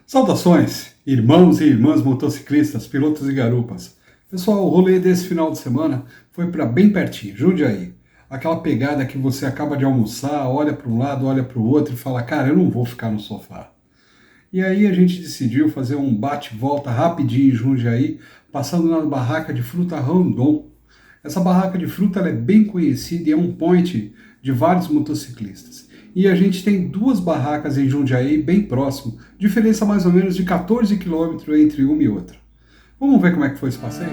Saudações, irmãos e irmãs motociclistas, pilotos e garupas. Pessoal, o rolê desse final de semana foi para bem pertinho, Jundiaí. Aquela pegada que você acaba de almoçar, olha para um lado, olha para o outro e fala, cara, eu não vou ficar no sofá. E aí a gente decidiu fazer um bate-volta rapidinho em Jundiaí, passando na barraca de fruta Rondon. Essa barraca de fruta ela é bem conhecida e é um point de vários motociclistas. E a gente tem duas barracas em Jundiaí bem próximo, diferença mais ou menos de 14 quilômetros entre uma e outra. Vamos ver como é que foi esse passeio?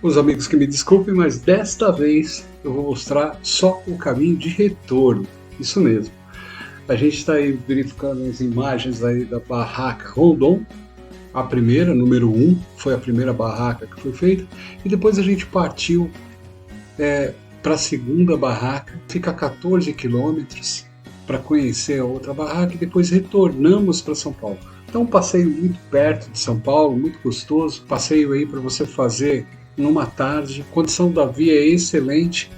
Os amigos que me desculpem, mas desta vez eu vou mostrar só o caminho de retorno. Isso mesmo. A gente está aí verificando as imagens aí da barraca Rondon, a primeira, número 1, foi a primeira barraca que foi feita, e depois a gente partiu para a segunda barraca, fica a 14 quilômetros para conhecer a outra barraca e depois retornamos para São Paulo. Então um passeio muito perto de São Paulo, muito gostoso, passeio aí para você fazer numa tarde, a condição da via é excelente,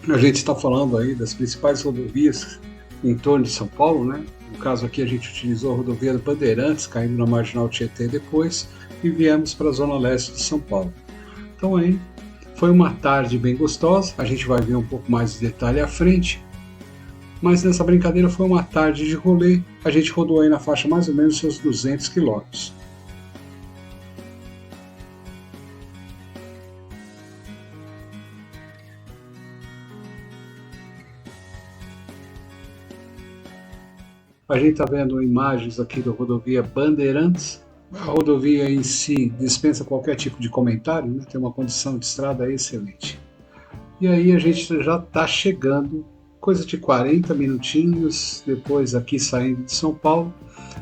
a gente está falando aí das principais rodovias em torno de São Paulo, né? No caso aqui a gente utilizou a rodovia do Bandeirantes, caindo na Marginal Tietê depois, e viemos para a zona leste de São Paulo. Então aí foi uma tarde bem gostosa, a gente vai ver um pouco mais de detalhe à frente, mas nessa brincadeira foi uma tarde de rolê, a gente rodou aí na faixa mais ou menos seus 200 quilômetros. A gente está vendo imagens aqui da rodovia Bandeirantes. A rodovia em si dispensa qualquer tipo de comentário, né? Tem uma condição de estrada excelente. E aí a gente já está chegando, coisa de 40 minutinhos depois aqui saindo de São Paulo,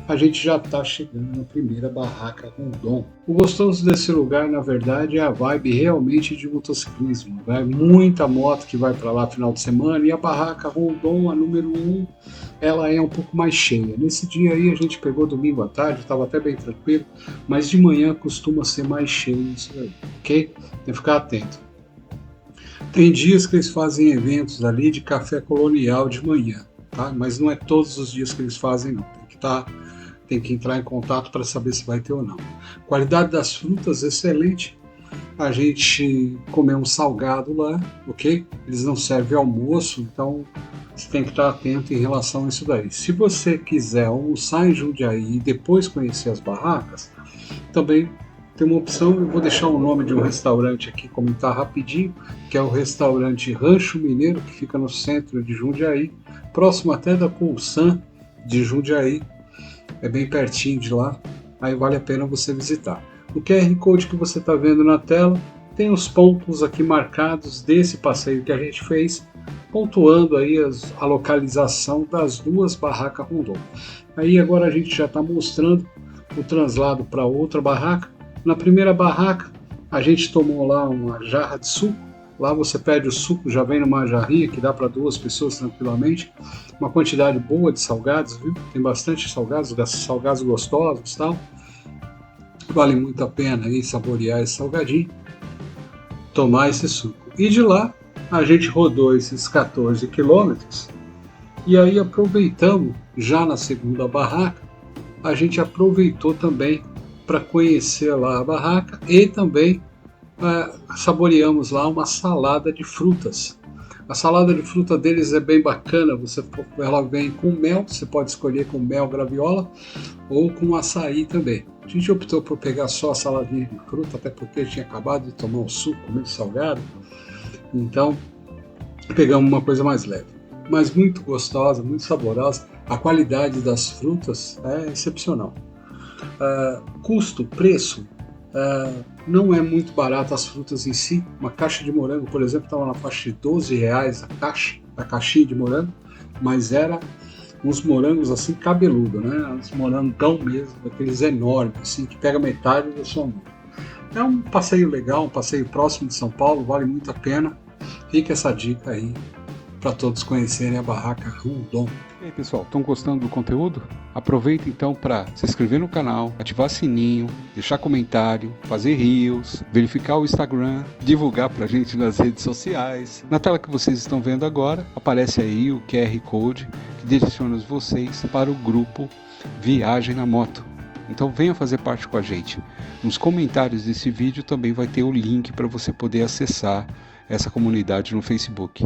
a gente já está chegando na primeira barraca Rondon. O gostoso desse lugar, na verdade, é a vibe realmente de motociclismo. Vai muita moto que vai para lá final de semana e a barraca Rondon, a número 1, ela é um pouco mais cheia. Nesse dia aí a gente pegou domingo à tarde, estava até bem tranquilo, mas de manhã costuma ser mais cheio isso aí, ok? Tem que ficar atento. Tem dias que eles fazem eventos ali de café colonial de manhã, tá? Mas não é todos os dias que eles fazem não, tem que entrar em contato para saber se vai ter ou não. Qualidade das frutas excelente, a gente comeu um salgado lá, ok? Eles não servem almoço, então você tem que estar atento em relação a isso daí. Se você quiser almoçar em Jundiaí e depois conhecer as barracas, também tem uma opção, eu vou deixar o nome de um restaurante aqui, comentar rapidinho, que é o restaurante Rancho Mineiro, que fica no centro de Jundiaí, próximo até da Coulsan de Jundiaí, é bem pertinho de lá, aí vale a pena você visitar. O QR Code que você está vendo na tela tem os pontos aqui marcados desse passeio que a gente fez, pontuando aí a localização das duas barracas Rondon. Aí agora a gente já está mostrando o translado para outra barraca. Na primeira barraca a gente tomou lá uma jarra de suco, lá você pede o suco, já vem numa jarrinha que dá para 2 pessoas tranquilamente, uma quantidade boa de salgados, viu? Tem bastante salgados gostosos e tal, vale muito a pena aí saborear esse salgadinho, tomar esse suco. E de lá a gente rodou esses 14 quilômetros e aí aproveitamos, já na segunda barraca, a gente aproveitou também para conhecer lá a barraca e também saboreamos lá uma salada de frutas. A salada de fruta deles é bem bacana, ela vem com mel, você pode escolher com mel graviola ou com açaí também. A gente optou por pegar só a saladinha de fruta, até porque tinha acabado de tomar um suco muito salgado, então pegamos uma coisa mais leve. Mas muito gostosa, muito saborosa, a qualidade das frutas é excepcional. Custo, preço, não é muito barato as frutas em si. Uma caixa de morango, por exemplo, estava na faixa de R$12 a caixinha de morango, mas era uns morangos assim cabeludo, né? Uns morangão mesmo, aqueles enormes, assim, que pega metade da sua mão. É um passeio legal, um passeio próximo de São Paulo, vale muito a pena. Fica essa dica aí para todos conhecerem a barraca Rondon. E aí, pessoal, estão gostando do conteúdo? Aproveita então para se inscrever no canal, ativar sininho, deixar comentário, fazer reels, verificar o Instagram, divulgar para a gente nas redes sociais. Na tela que vocês estão vendo agora, aparece aí o QR Code que direciona vocês para o grupo Viagem na Moto. Então venha fazer parte com a gente. Nos comentários desse vídeo também vai ter o link para você poder acessar essa comunidade no Facebook.